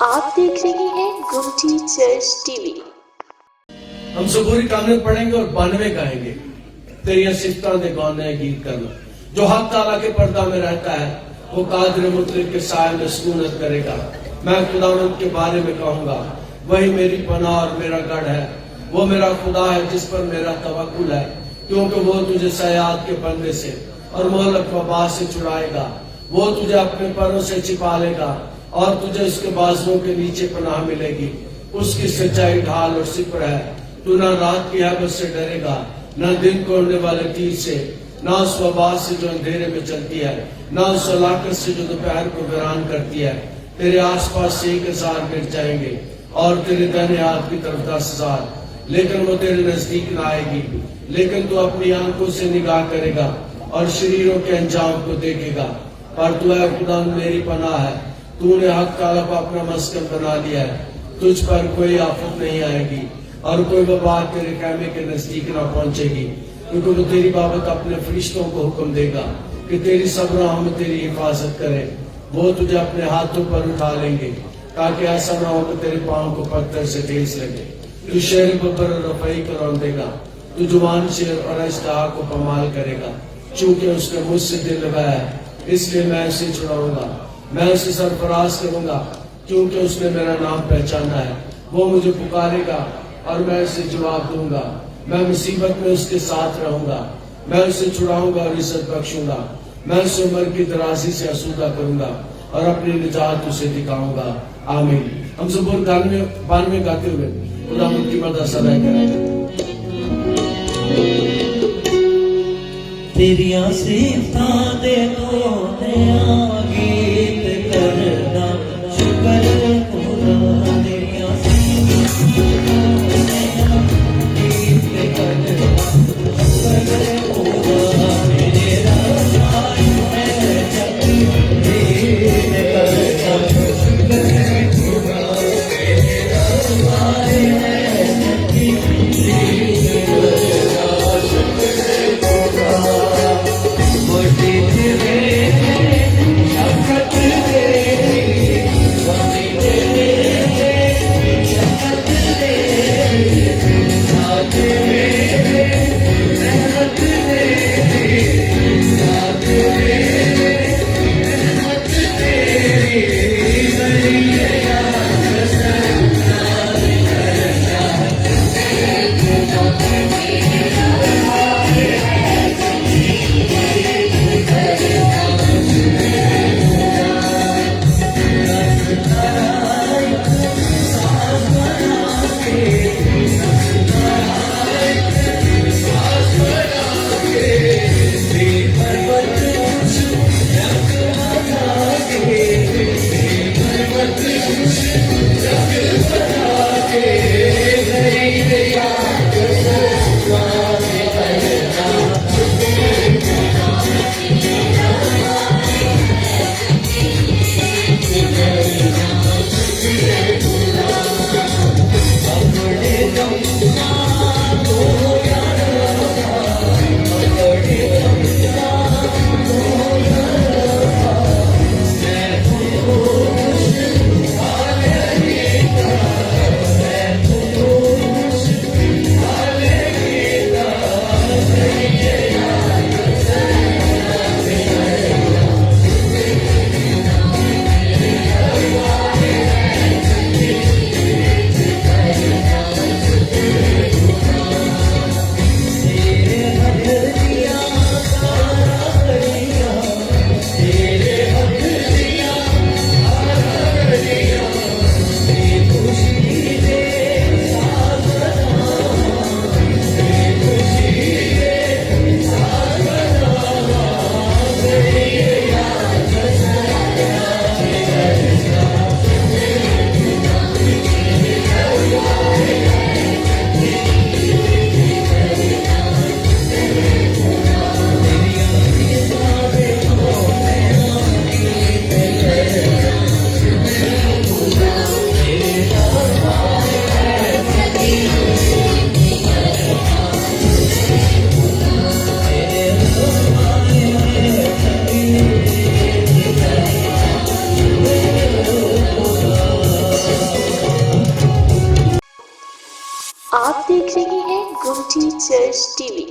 आप देख रहे हैं गुमटी चर्च टीवी। हम सबूरी कामने पढ़ेंगे और 92 गाएंगे। तेरी सिफ्ता दे गौने गीत करना। जो हक ताला के पर्दा में रहता है वो कादर मुतलिक के साए में सुकूनत करेगा। मैं खुदावंद के बारे में कहूंगा, वही मेरी पनाह और मेरा गढ़ है। वो मेरा खुदा है जिस पर मेरा तवक्कुल है, क्योंकि वो तुझे सयाद के फंदे से और मोहलक वबा से छुड़ाएगा। वो तुझे अपने परों से छिपा लेगा और तुझे उसके बाजुओं के नीचे पनाह मिलेगी। उसकी सच्चाई ढाल और सिपर है। तू न रात की हैबत से डरेगा, न दिन को उड़ने वाले तीर से, न उस वबा से जो अंधेरे में चलती है, न उस हलाकत से जो दोपहर को वीरान करती है। तेरे आसपास से 1000 गिर जाएंगे और तेरे दाहिने हाथ की तरफ 10,000, लेकिन वो तेरे नजदीक न आएगी। लेकिन तू अपनी आंखों से निगाह करेगा और शरीरों के अंजाम को देखेगा। पर तू है खुदा मेरी पनाह है। तूने हक ताला को अपना मस्कन बना लिया है। तुझ पर कोई आफत नहीं आएगी और कोई वबा तेरे कहने के नजदीक ना पहुंचेगी, क्योंकि वो तेरी बाबत अपने फरिश्तों को हुक्म देगा कि तेरी सब राहों में तेरी हिफाजत करें। वो तुझे अपने हाथों पर उठा लेंगे ताकि ऐसा ना हो कि तेरे पाँव को पत्थर से ठेस लगे। तू शेर बब्बर और रफाई को रौन देगा। तू जुबान शेर और अजदहा को पमाल करेगा। चूंकि उसने मुझसे दिल लगाया है इसलिए मैं उसे छुड़ाऊंगा। मैं उसे सरफराज करूंगा क्योंकि उसने मेरा नाम पहचाना है। वो मुझे पुकारेगा और मैं उसे जवाब दूंगा। मैं मुसीबत में उसके साथ रहूंगा। मैं उसे छुड़ाऊंगा और इज्जत बख्शूंगा। मैं उसे उम्र की दराजी से आसूदा करूंगा और अपनी निजात उसे दिखाऊंगा। आमीन। हम ज़बूर 92 गाते हुए खुदा की मदद सदा करें। तेरी सिफ्तां दे नया गीत करना शुक्र खुदा। तेरी सिफ्तां दे नया गीत करना शुक्र खुदा। मेरे रज़ाई में चकी गीत करना शुक्र खुदा। मेरे रज़ाई में चकी गीत करना शुक्र खुदा। آپ دیکھ رہے ہیں گمٹی چرچ ٹی وی.